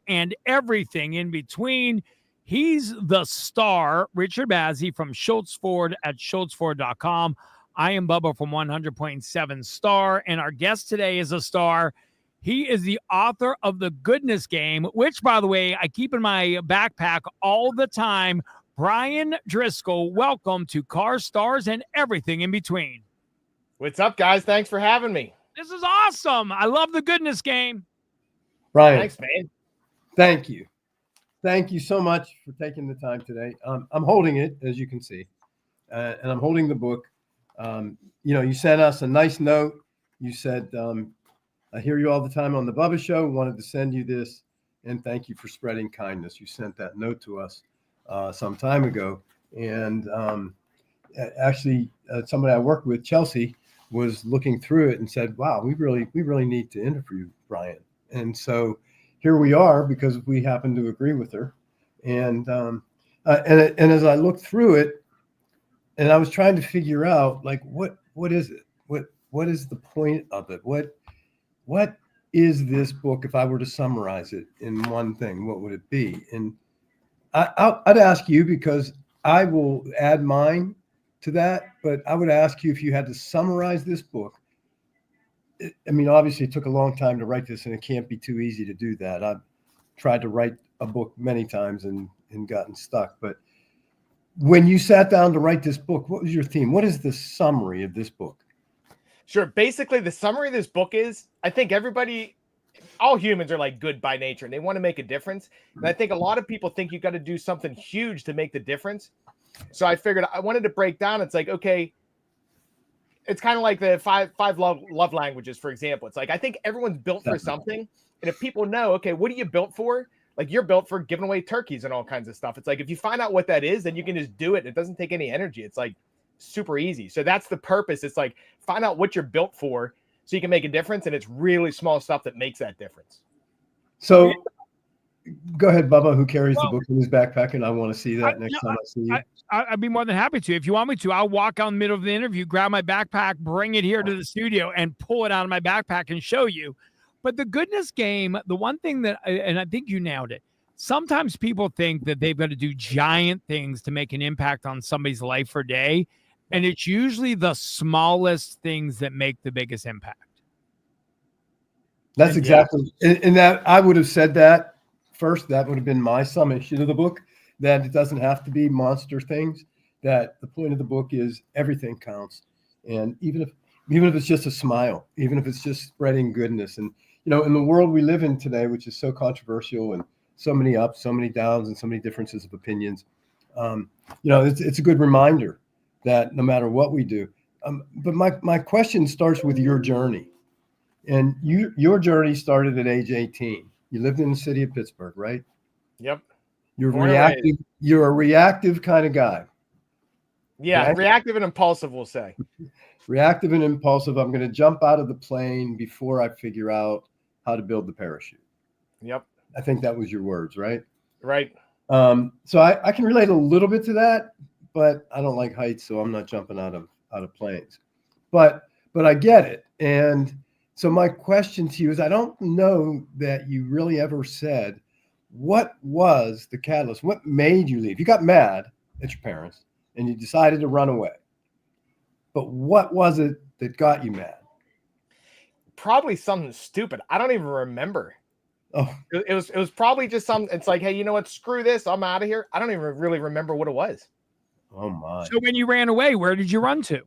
and everything in between. He's the star, Richard Bazzi from Schultz Ford at schultzford.com. I am Bubba from 100.7 Star, and our guest today is a star. He is the author of The Goodness Game, which, by the way, I keep in my backpack all the time. Bryan Driscoll, welcome to Car Stars and everything in between. What's up, guys? Thanks for having me. This is awesome. I love The Goodness Game. Bryan, thanks, man. Thank you. Thank you so much for taking the time today. I'm holding it, as you can see, and I'm holding the book. You sent us a nice note. You said, I hear you all the time on the Bubba Show. Wanted to send you this, and thank you for spreading kindness. You sent that note to us some time ago. And actually, somebody I work with, Chelsea, was looking through it and said, wow, we really need to interview Bryan. And so here we are, because we happen to agree with her. And as I looked through it, and I was trying to figure out, like, what is it? What is the point of it? What is this book? If I were to summarize it in one thing, what would it be? And I'd ask you, because I will add mine to that, but I would ask you, if you had to summarize this book. I mean, obviously it took a long time to write this, and it can't be too easy to do that. I've tried to write a book many times and gotten stuck. But when you sat down to write this book, what was your theme? What is the summary of this book? Sure. Basically, the summary of this book is, I think all humans are like good by nature, and they want to make a difference. And I think a lot of people think you got to do something huge to make the difference. So I figured I wanted to break down. It's like, okay, it's kind of like the five love languages, for example. It's like, I think everyone's built for something. And if people know, okay, what are you built for? Like, you're built for giving away turkeys and all kinds of stuff. It's like, if you find out what that is, then you can just do it. It doesn't take any energy. It's like super easy. So that's the purpose. It's like, find out what you're built for so you can make a difference. And it's really small stuff that makes that difference. So go ahead, Bubba, who carries the book in his backpack, and I want to see that next time I see you. I'd be more than happy to. If you want me to, I'll walk out in the middle of the interview, grab my backpack, bring it here to the studio, and pull it out of my backpack and show you. But The Goodness Game, the one thing that, and I think you nailed it, sometimes people think that they've got to do giant things to make an impact on somebody's life or day, and it's usually the smallest things that make the biggest impact. That's exactly, and that I would have said that first. That would have been my summation of the book, that it doesn't have to be monster things, that the point of the book is everything counts. And even if it's just a smile, even if it's just spreading goodness. And, in the world we live in today, which is so controversial and so many ups, so many downs, and so many differences of opinions, it's a good reminder that no matter what we do. But my question starts with your journey. And your journey started at age 18. You lived in the city of Pittsburgh, right? Yep. You're reactive. You're a reactive kind of guy. Yeah, right? Reactive and impulsive, we'll say. Reactive and impulsive. I'm going to jump out of the plane before I figure out how to build the parachute. Yep. I think that was your words, right? Right. So I can relate a little bit to that, but I don't like heights, so I'm not jumping out of planes. But I get it. And so my question to you is, I don't know that you really ever said, what was the catalyst? What made you leave? You got mad at your parents and you decided to run away. But what was it that got you mad? Probably something stupid. I don't even remember. Oh, it was probably just something. It's like, hey, you know what? Screw this. I'm out of here. I don't even really remember what it was. Oh my. So when you ran away, where did you run to?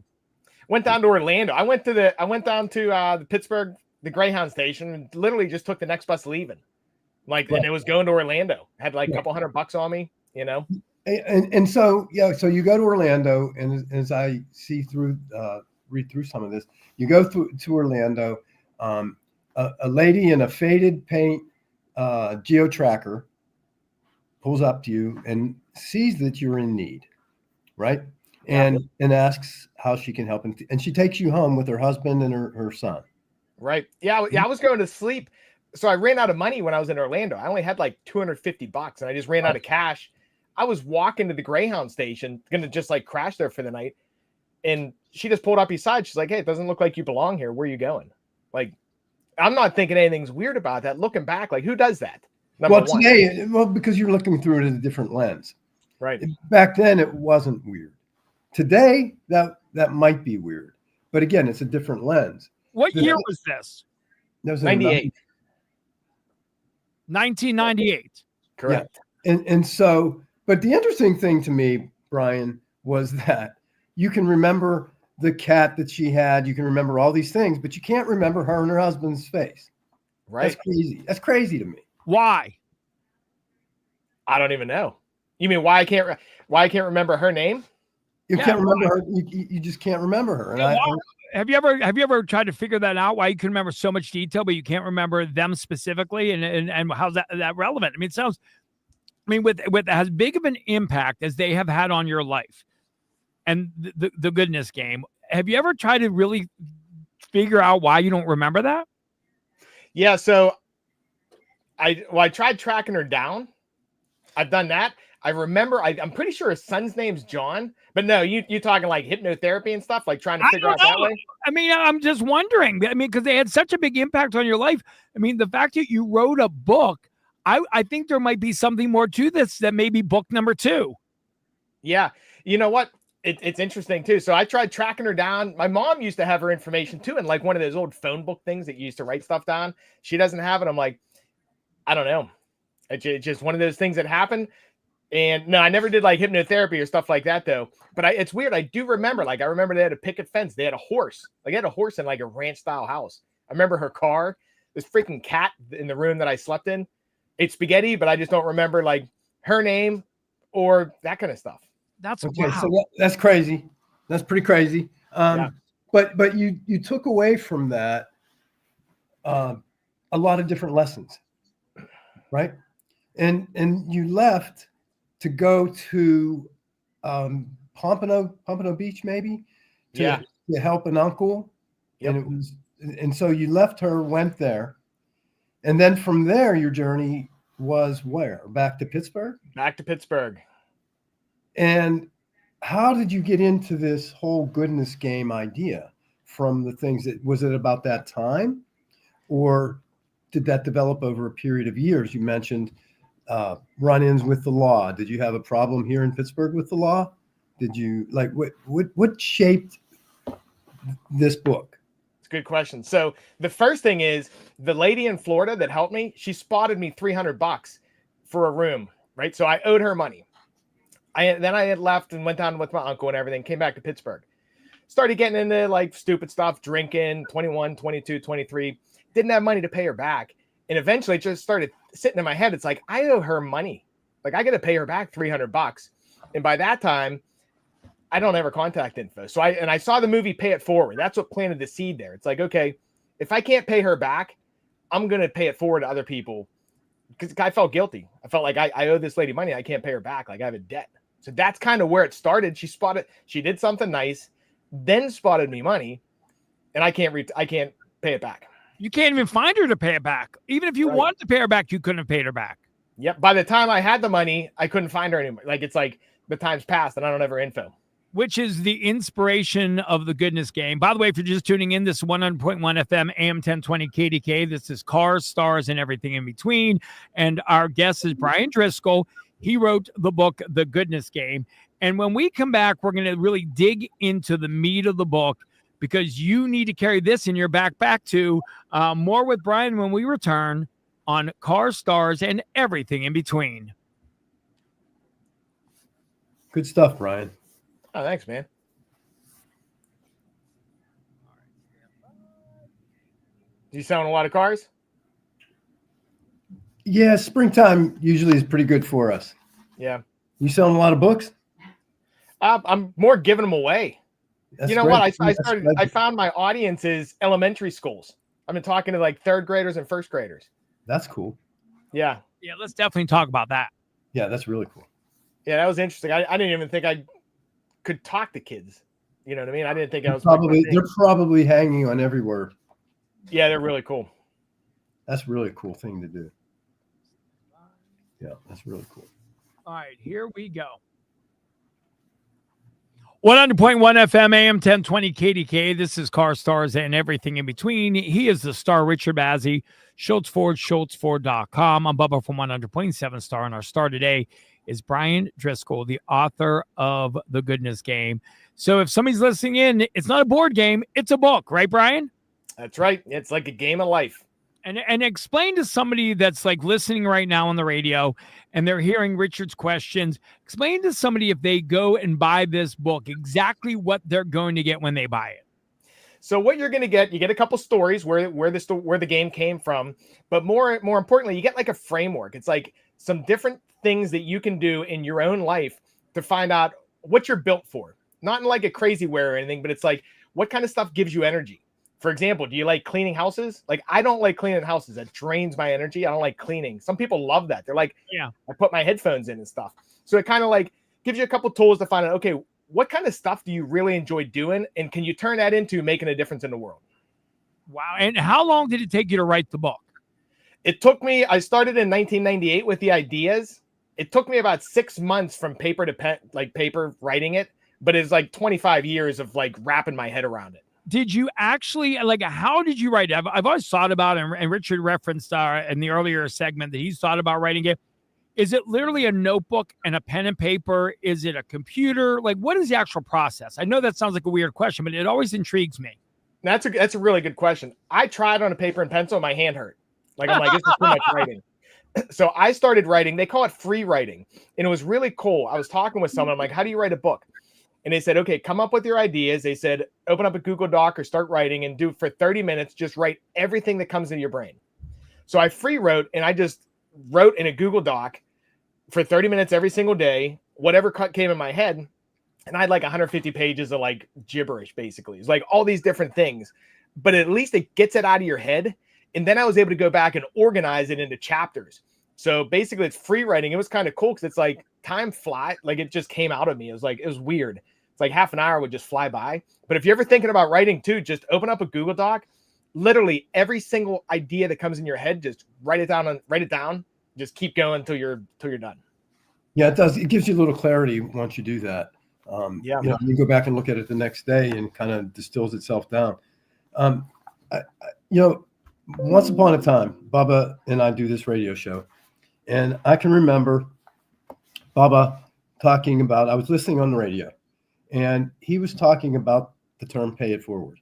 Went down to Orlando. I went down to the Pittsburgh, the Greyhound station, and literally just took the next bus leaving. Like, right. And it was going to Orlando. Had like a couple $100 on me, And so, so you go to Orlando, and as I read through some of this, you go to Orlando. A lady in a faded paint geo tracker pulls up to you and sees that you're in need, right? And asks how she can help. And she takes you home with her husband and her son. Right. Yeah. I was going to sleep. So I ran out of money when I was in Orlando. I only had like $250 and I just ran out of cash. I was walking to the Greyhound station, going to just like crash there for the night. And she just pulled up beside. She's like, hey, it doesn't look like you belong here. Where are you going? Like, I'm not thinking anything's weird about that. Looking back, like, who does that? Number Well, one. today, because you're looking through it in a different lens. Right. Back then, it wasn't weird. Today, that might be weird. But again, it's a different lens. What year was this? That was 98. 1998. Correct. Yeah. And so, but the interesting thing to me, Bryan, was that you can remember the cat that she had. You can remember all these things, but you can't remember her and her husband's face. Right. That's crazy. That's crazy to me. Why? I don't even know. You mean why I can't remember her name? You can't remember her. You just can't remember her. And have you ever tried to figure that out? Why you can remember so much detail, but you can't remember them specifically? And how's that relevant? I mean, it sounds. I mean, with as big of an impact as they have had on your life, and the goodness game. Have you ever tried to really figure out why you don't remember that? Yeah. So I tried tracking her down. I've done that. I remember, I'm pretty sure his son's name's John, but no, you talking like hypnotherapy and stuff, like trying to figure out that way? I mean, I'm just wondering. I mean, because they had such a big impact on your life. I mean, the fact that you wrote a book, I think there might be something more to this that may be book number 2. Yeah. You know what? It's interesting too. So I tried tracking her down. My mom used to have her information too, in like one of those old phone book things that you used to write stuff down. She doesn't have it. I'm like, I don't know. It's just one of those things that happen. And no, I never did like hypnotherapy or stuff like that though. But it's weird. I do remember, like, I remember they had a picket fence. They had a horse. Like, they had a horse in like a ranch style house. I remember her car. This freaking cat in the room that I slept in. It's spaghetti, but I just don't remember like her name or that kind of stuff. That's okay. wow. So that's crazy. That's pretty crazy. Yeah. But you took away from that a lot of different lessons, right? And you left to go to Pompano Beach, maybe to help an uncle. Yep. And so you left her, went there, and then from there your journey was where? Back to Pittsburgh? Back to Pittsburgh. And how did you get into this whole goodness game idea from the things was it about that time, or did that develop over a period of years? You mentioned run-ins with the law. Did you have a problem here in Pittsburgh with the law? Did you like what shaped this book? It's a good question. So the first thing is the lady in Florida that helped me, she spotted me $300 for a room, right? So I owed her money. Then I had left and went down with my uncle and everything, came back to Pittsburgh. Started getting into like stupid stuff, drinking, 21, 22, 23. Didn't have money to pay her back. And eventually it just started sitting in my head. It's like, I owe her money. Like, I got to pay her back $300. And by that time, I don't have her contact info. So I saw the movie Pay It Forward. That's what planted the seed there. It's like, okay, if I can't pay her back, I'm going to pay it forward to other people because I felt guilty. I felt like I owe this lady money. I can't pay her back. Like, I have a debt. So that's kind of where it started. She did something nice, then spotted me money, and I can't pay it back. You can't even find her to pay it back. Even if you wanted to pay her back, you couldn't have paid her back. Yep. By the time I had the money, I couldn't find her anymore. Like, it's like the time's passed and I don't have her info. Which is the inspiration of the goodness game. By the way, if you're just tuning in, this is 100.1 FM, AM 1020 KDK. This is Cars, Stars, and Everything in Between. And our guest is Bryan Driscoll. He wrote the book, The Goodness Game. And when we come back, we're going to really dig into the meat of the book because you need to carry this in your backpack too. More with Bryan when we return on Cars, Stars, and Everything in Between. Good stuff, Bryan. Oh, thanks, man. Do you selling a lot of cars? Yeah, springtime usually is pretty good for us. Yeah. You selling a lot of books? I'm more giving them away. That's you know great. what? I found my audience is elementary schools. I've been talking to like third graders and first graders. That's cool. Yeah. Yeah, let's definitely talk about that. Yeah, that's really cool. Yeah, that was interesting. I didn't even think I could talk to kids. You know what I mean? I didn't think I was they're probably hanging on every word. Yeah, they're really cool. That's really a cool thing to do. Yeah, that's really cool. All right, here we go. 100.1 FM, AM 1020 KDK. This is Car Stars and everything in between. He is the star, Richard Bazzi, Schultz Ford, SchultzFord.com. I'm Bubba from 100.7 Star, and our star today is Bryan Driscoll, the author of The Goodness Game. So if somebody's listening in, it's not a board game, it's a book, right, Bryan? That's right. It's like a game of life. And explain to somebody that's like listening right now on the radio and they're hearing Richard's questions. Explain to somebody, if they go and buy this book, exactly what they're going to get when they buy it. So what you're going to get, you get a couple stories where the game came from, but more importantly, you get like a framework. It's like some different things that you can do in your own life to find out what you're built for. Not in like a crazy way or anything, but it's like what kind of stuff gives you energy. For example, do you like cleaning houses? Like, I don't like cleaning houses. That drains my energy. I don't like cleaning. Some people love that. They're like, yeah, I put my headphones in and stuff. So it kind of like gives you a couple tools to find out, okay, what kind of stuff do you really enjoy doing? And can you turn that into making a difference in the world? Wow. And how long did it take you to write the book? It took me, I started in 1998 with the ideas. It took me about 6 months from paper to pen, like paper writing it, but it's like 25 years of like wrapping my head around it. Did you actually, like, how did you write it? I've always thought about it, and Richard referenced in the earlier segment that he's thought about writing it. Is it literally a notebook and a pen and paper? Is it a computer? Like, what is the actual process? I know that sounds like a weird question, but it always intrigues me. That's a really good question. I tried on a paper and pencil, my hand hurt. Like, I'm like, this is too much writing. So I started writing. They call it free writing, and it was really cool. I was talking with someone. I'm like, how do you write a book? And they said, okay, come up with your ideas. They said, open up a Google Doc or start writing and do for 30 minutes, just write everything that comes into your brain. So I free wrote, and I just wrote in a Google Doc for 30 minutes every single day, whatever came in my head. And I had like 150 pages of like gibberish, basically. It's like all these different things, but at least it gets it out of your head. And then I was able to go back and organize it into chapters. So basically it's free writing. It was kind of cool because it's like time fly. Like, it just came out of me. It was weird. It's like half an hour would just fly by. But if you're ever thinking about writing too, just open up a Google Doc. Literally every single idea that comes in your head, just write it down. Just keep going until you're done. Yeah, it does. It gives you a little clarity once you do that. Yeah. You go back and look at it the next day and kind of distills itself down. Once upon a time, Bubba and I do this radio show, and I can remember Bubba talking about, I was listening on the radio, and he was talking about the term pay it forward.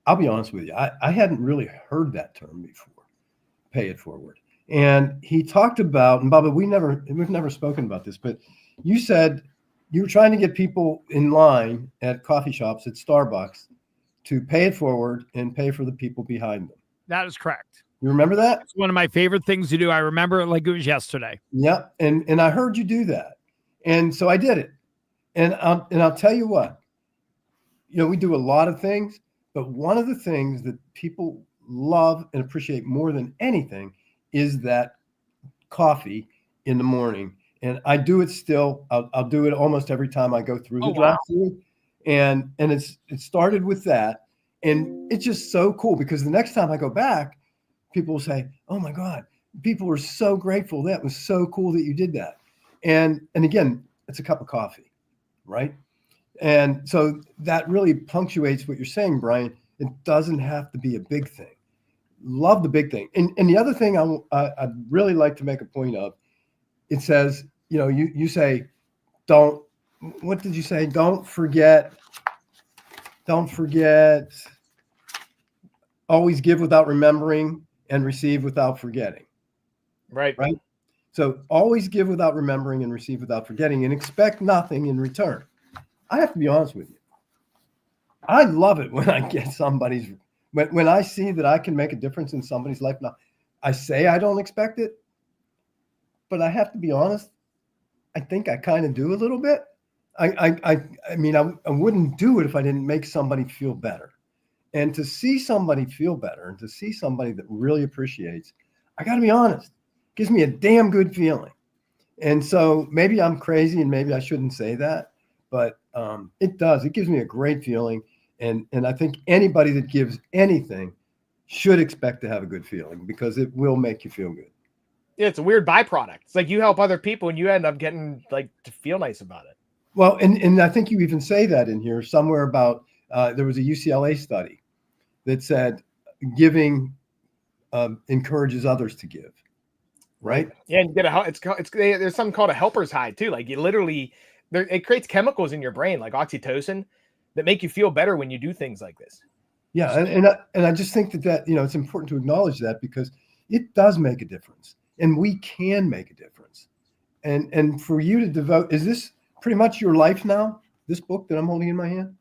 I'll be honest with you. I hadn't really heard that term before, pay it forward. And he talked about, and Bubba, we've never spoken about this, but you said you were trying to get people in line at coffee shops, at Starbucks, to pay it forward and pay for the people behind them. That is correct. You remember that? It's one of my favorite things to do. I remember it like it was yesterday. Yeah. And I heard you do that. And so I did it. And I'll tell you what, we do a lot of things, but one of the things that people love and appreciate more than anything is that coffee in the morning. And I do it still. I'll do it almost every time I go through the drive-thru. And it started with that. And it's just so cool because the next time I go back, people will say, oh my God, people are so grateful. That was so cool that you did that. And again, it's a cup of coffee. Right. And so that really punctuates what you're saying, Bryan. It doesn't have to be a big thing. Love the big thing. And the other thing I'd really like to make a point of, it says, you say, what did you say? Don't forget, always give without remembering and receive without forgetting. Right. Right. So always give without remembering and receive without forgetting and expect nothing in return. I have to be honest with you. I love it when I get when I see that I can make a difference in somebody's life. Now, I say I don't expect it, but I have to be honest. I think I kind of do a little bit. I mean, I wouldn't do it if I didn't make somebody feel better. And to see somebody feel better and to see somebody that really appreciates, I got to be honest. Gives me a damn good feeling. And so maybe I'm crazy and maybe I shouldn't say that, but it does. It gives me a great feeling. And I think anybody that gives anything should expect to have a good feeling because it will make you feel good. Yeah, it's a weird byproduct. It's like you help other people and you end up getting like to feel nice about it. Well, and I think you even say that in here somewhere about there was a UCLA study that said giving encourages others to give, right? Yeah, and you get there's something called a helper's high too. Like you literally, it creates chemicals in your brain like oxytocin that make you feel better when you do things like this. Yeah, and I just think that it's important to acknowledge that because it does make a difference, and we can make a difference. And for you to devote, is this pretty much your life now? This book that I'm holding in my hand?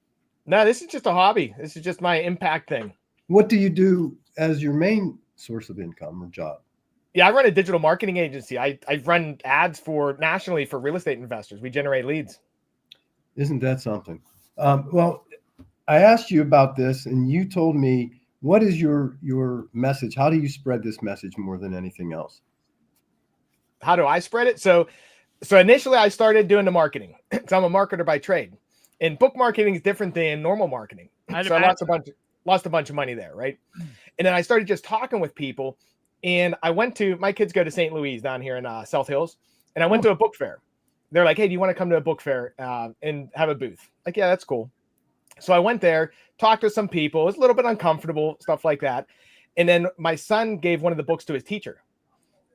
No, this is just a hobby. This is just my impact thing. What do you do as your main source of income or job? Yeah, I run a digital marketing agency. I run ads nationally for real estate investors. We generate leads. Isn't that something? Well, I asked you about this, and you told me, what is your message? How do you spread this message more than anything else? How do I spread it? So initially I started doing the marketing. So I'm a marketer by trade. And book marketing is different than normal marketing. So I lost a bunch of money there, right? And then I started just talking with people. And I went to, my kids go to St. Louis down here in South Hills. And I went to a book fair. They're like, hey, do you want to come to a book fair and have a booth? Like, yeah, that's cool. So I went there, talked to some people. It was a little bit uncomfortable, stuff like that. And then my son gave one of the books to his teacher.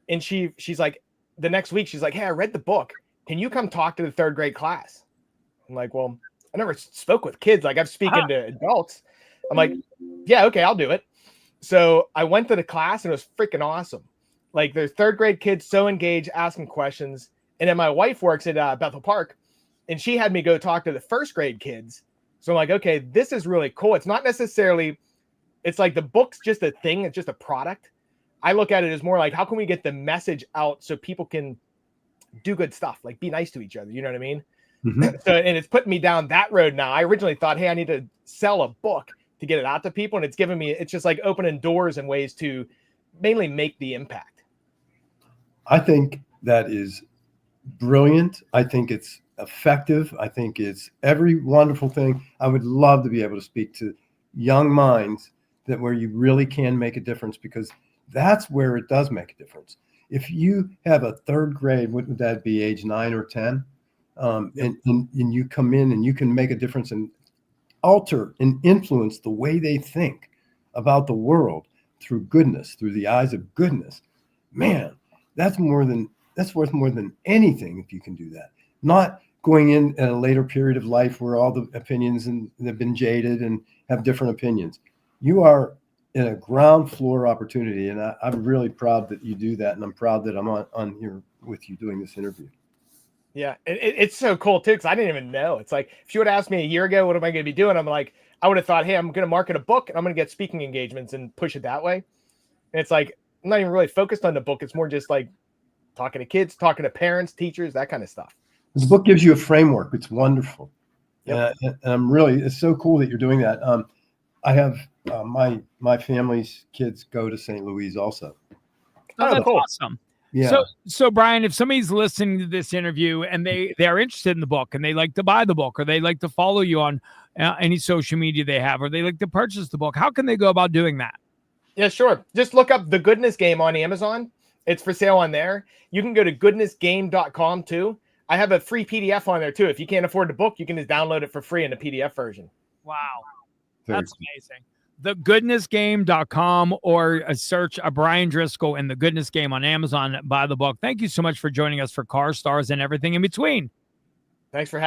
And she's like, the next week, she's like, hey, I read the book. Can you come talk to the 3rd grade class? I'm like, well, I never spoke with kids. Like I'm speaking to adults. I'm like, yeah, okay, I'll do it. So I went to the class and it was freaking awesome. Like there's 3rd grade kids so engaged, asking questions. And then my wife works at Bethel Park and she had me go talk to the 1st grade kids. So I'm like, okay, this is really cool. It's not necessarily, it's like the book's just a thing. It's just a product. I look at it as more like, how can we get the message out so people can do good stuff, like be nice to each other. You know what I mean? Mm-hmm. So, and it's putting me down that road now. I originally thought, hey, I need to sell a book to get it out to people. And it's given me, it's just like opening doors and ways to mainly make the impact. I think that is brilliant. I think it's effective. I think it's every wonderful thing. I would love to be able to speak to young minds that where you really can make a difference, because that's where it does make a difference. If you have a 3rd grade, what would that be, age 9 or 10? And you come in and you can make a difference and alter and influence the way they think about the world through goodness, through the eyes of goodness. Man, that's worth more than anything if you can do that. Not going in at a later period of life where all the opinions and have been jaded and have different opinions. You are in a ground floor opportunity, and I'm really proud that you do that, and I'm proud that I'm on here with you doing this interview. Yeah, it's so cool too, because I didn't even know. It's like if you would have asked me a year ago, what am I going to be doing? I'm like, I would have thought, hey, I'm going to market a book and I'm going to get speaking engagements and push it that way. And it's like I'm not even really focused on the book. It's more just like talking to kids, talking to parents, teachers, that kind of stuff. The book gives you a framework. It's wonderful. Yep. And I'm really, it's so cool that you're doing that. I have my family's kids go to St. Louis also. Oh, that's cool. Awesome. Yeah. So Bryan, if somebody's listening to this interview and they are interested in the book and they like to buy the book, or they like to follow you on any social media they have, or they like to purchase the book, how can they go about doing that? Yeah, sure. Just look up The Goodness Game on Amazon. It's for sale on there. You can go to goodnessgame.com too. I have a free PDF on there too. If you can't afford the book, you can just download it for free in the PDF version. Wow. That's amazing. thegoodnessgame.com, or search Bryan Driscoll and The Goodness Game on Amazon. Buy the book. Thank you so much for joining us for Car Stars and everything in between. Thanks for having me.